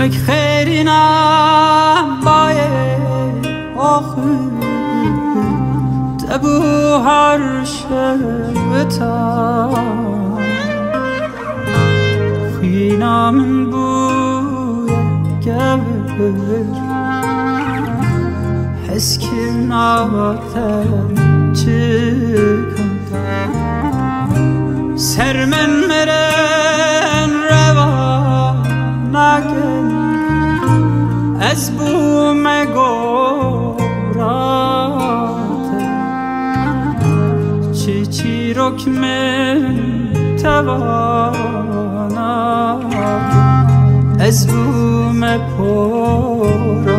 وک خیرینم باید آخر دبو هر شبتا خینام بوی گبر حس کرناتن چکن سر من مرن روا نگن از بوم گورات چی رک من توانا از بوم پر